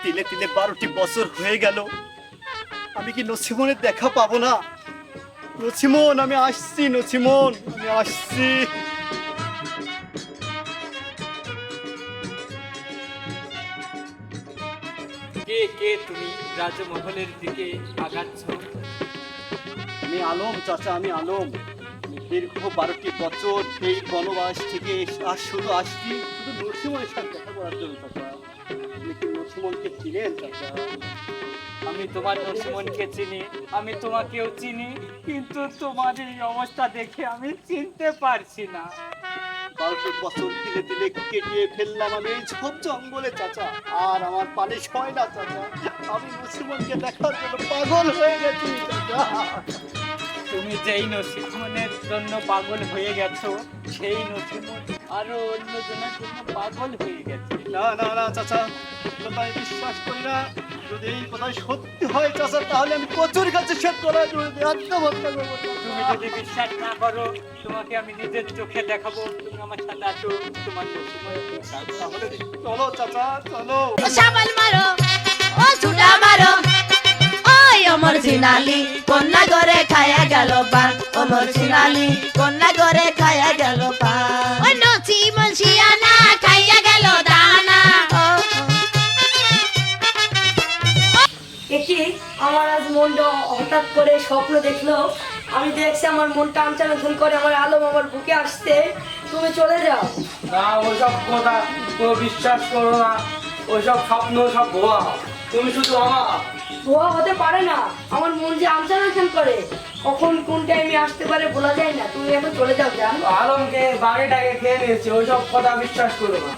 তিলে তিলে 12টি বছর হয়ে গেল, আমি কি নছিমনের দেখা পাবো না? নছিমন, আমি আসছি, নছিমন, আমি আসছি। কে কে তুমি রাজমহলের দিকে আগাচ্ছ? আমি আলম চাচা, আমি আলম। দীর্ঘ 12টি বছর এই বনবাস থেকে শুধু আসছি শুধু নছিমনের সাথে দেখা করার জন্য চাচা। আপনি কি নছিমনকে চিনেন চাচা? আমি তোমার নছিমনকে চিনি, আমি তোমাকেও চিনি, কিন্তু তোমার এই অবস্থা দেখে আমি চিনতে পারছি না। 12টি বছর তিলে তিলে কেটিয়ে ফেললাম আমি এই সব জঙ্গলে চাচা, আর আমার পালিশ হয় না চাচা। আমি নছিমনকে দেখার জন্য পাগল হয়ে গেছি চাচা। তুমি যেই নছিমনের জন্য পাগল হয়ে গেছো, সেই নছিমন আরো অন্যজনের জন্য পাগল হয়ে গেছে। না না না চাচা, আমি বিশ্বাস করি না। যদি এই কথাই সত্যি হয় চাচা, তাহলে আমি কচুর কাছে সে করার জন্য আত্মহত্যা করবো। তুমি যদি বিশ্বাস না করো, তোমাকে আমি নিজের চোখে দেখাবো। তুমি আমার সাথে আসো, তোমার নছিমন তাহলে চলো চাচা, চলো। সাবাল মারো ও ছুটা মারো, ওই অমর ঝিনালি কন্যা ঘরে খায়া গেল পান, অমর ঝিনালি কন্যা ঘরে খায়া গেল পান, ওই নচি মনসিয়ানা খাইয়া গেল দানা। দেখি আমার আজ মনটা হঠাৎ করে স্বপ্ন দেখলো, আমি দেখছি আমার মনটা আনচান করে আমার আলম আমার বুকে আসছে। তুমি চলে যাও। না, ওইসব কথা কোনো বিশ্বাস করো না, ওইসব স্বপ্ন সব ভুয়া। তুমি শুধু আমার। ভুয়া হতে পারে না, আমার মন যে আনচান করে, কখন কোন টাইমে আসতে পারে বলা যায় না। তুমি এখন চলে যাও জান। আলমকে বাড়িটাকে খেয়ে নিয়েছে, ওইসব কথা বিশ্বাস করো না।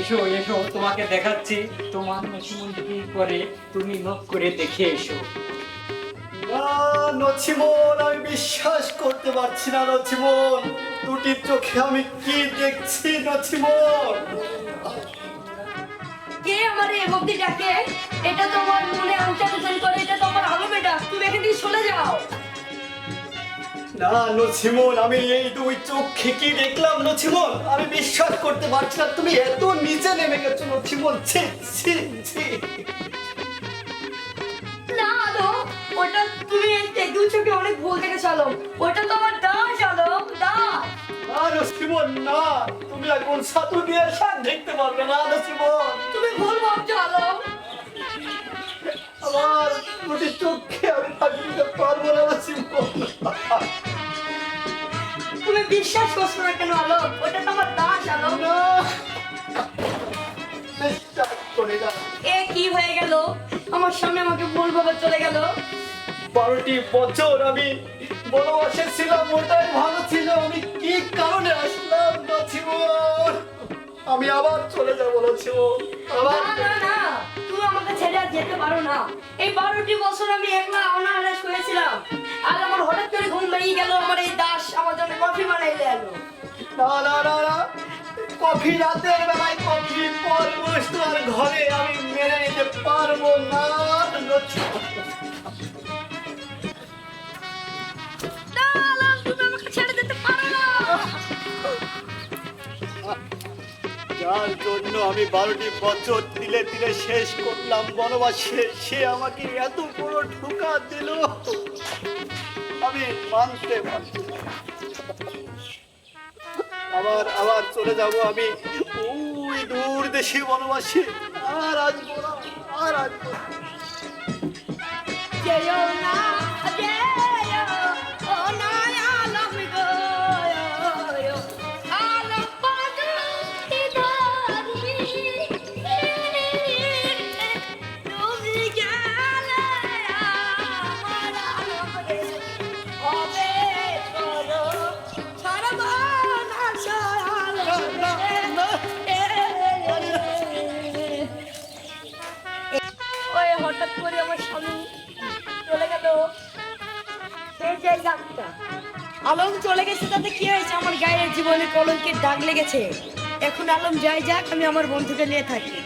এসো এসো, তোমাকে দেখাচ্ছি তোমার নছিমন কি করে, তুমি নখ করে দেখে এসো। না নছিমন, আমি বিশ্বাস করতে পারছি না নছিমন। দুটি চোখে আমি কি দেখছি নছিমন? কে আমার এই ভক্তি ডাকে? এটা তো আমার মনে আনচান করে, এটা তো আমার আলমে ডাক। তুমি এখান থেকে চলে যাও। না নছিমন, আমি এই দুই চোখে কি দেখলাম নছিমন? আমি বিশ্বাস করতে পারছি না, তুমি এত নিচে নেমে গেছো নছিমন। ছি ছি ছি। না আলম, ওটা তুমি দু চোখে অনেক ভুল দেখেছো আলম। ওটা তো আমার দাস আলম, দাস। না নছিমন না, তুমি এখন সাধু দিয়ে সাথ দেখতে পারবে না নছিমন। তুমি ভুল ভাবছো আলম। আমার দুটি চোখে আমি ফাঁকি দিতে পারবো না নছিমন। তুমি বিশ্বাস করছো না কেন আলম? ওটা তো আমার দাস আলম। না, বিশ্বাস করে না। এ কি হয়ে গেল? আমার সামনে আমাকে ভুল ভাবে চলে গেল। 12টি বছর আমি বনবাসে ছিলাম, ওটাই ভালো ছিল। আমি কি কারণে আসলাম নছিমন? আমি আবার চলে যাবো নছিমন, আবার। না না না, তুমি আমাকে ছেড়ে আর যেতে পারো না। এই 12টি বছর আমি একলা অনাহারে শুয়েছিলাম, আর আমার হঠাৎ করে ঘুম ভেঙে গেল। আমার এই দাস আমার জন্য কফি বানাইতে এলো। না না না না, কফি রাতের বেলায় কফি পর বসতো আর ঘরে আমি মেনে নিতে পারবো না নছিমন। না আলম, তুমি আমাকে ছেড়ে যেতে পারো না। যার জন্য আমি 12টি বছর তিলে তিলে শেষ করলাম বনবাসে, সে আমাকে এত বড় ঠোকা দিল, আমি মানতে পারছি না। আবার আবার চলে যাব আমি ওই দূর দেশে বনবাসে। আর আসবো না, আর আসবো না। যেও না, যেও, ও না আলম গো, আলম পাগল হৃদয়, তুমি গেলে আমার আলম রে হবে করো সর্বনাশ আলম রে। ওই হঠাৎ করে আমার স্বামী চলে গেল। সেই যে গাছটা আলম চলে গেছে, তাতে কি হয়েছে? আমার গায়ের জীবনে কলঙ্কের দাগ লেগেছে। এখন আলম যাই যাক, আমি আমার বন্ধুকে নিয়ে থাকি।